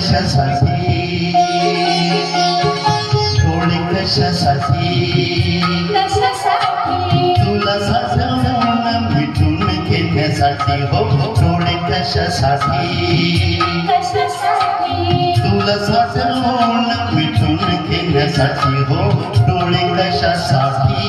कशासाठी, डोळे कशासाठी, तुला साठवून मिटून घेण्यासाठी. हो डोळे कशासाठी, तुला साठवून मिटून घेण्यासाठी. हो डोळे कशासाठी.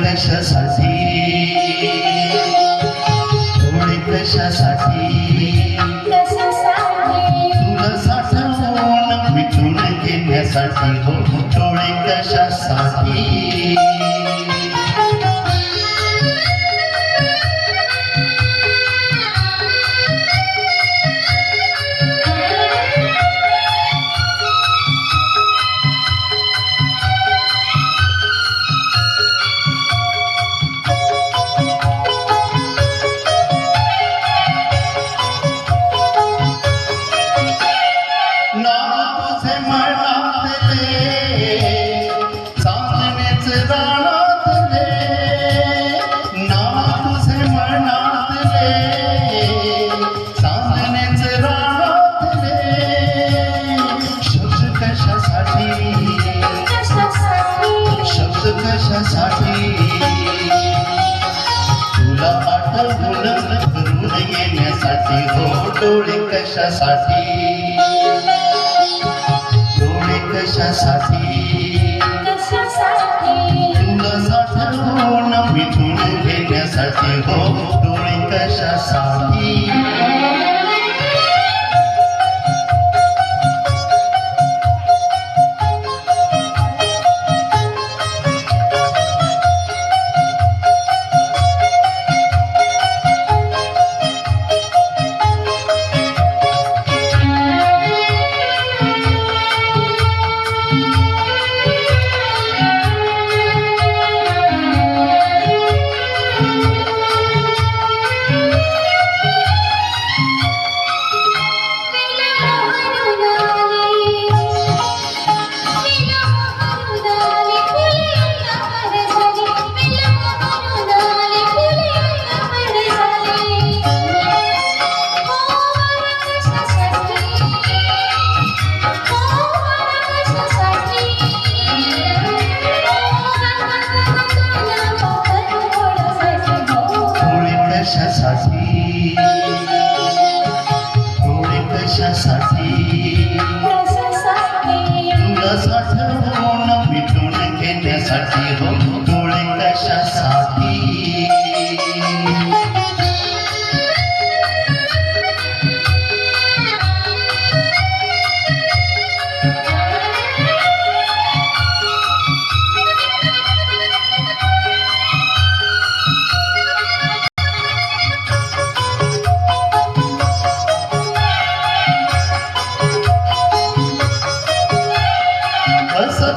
कशासाठी, डोळे कशासाठी, तुला साठवून मिटून घेण्यासाठी. हो डोळे कशासाठी. कशासाठी, तुला आठवून करून येण्यासाठी. हो डोळे कशासाठी, डोळे कशासाठी, तुला साठवून मिटून घेण्यासाठी. हो डोळे कशासाठी. कशासाठी, डोळे कशासाठी, तुला साठवून मिटून घेण्यासाठी. हो डोळे कशासाठी.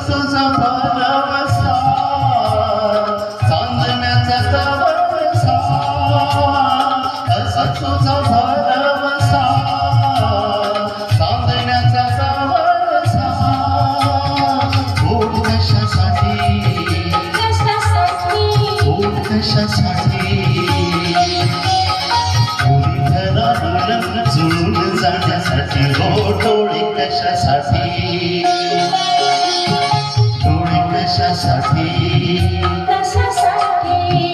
तुझा भरवसा चांदण्याचा कवळसा, असा तुझा भरवसा चांदण्याचा कवळसा. ओठ कशासाठी, ओठ कशासाठी, उरी घरातून जुळून जाण्यासाठी. हो डोळे कशासाठी, कशासाठी,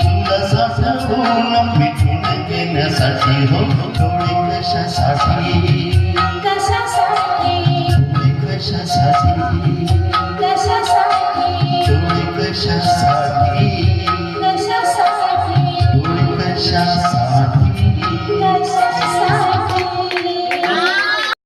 तुला साठवून मिटून घेण्यासाठी. हो डोळे कशासाठी, डोळे कशासाठी. कशासाठी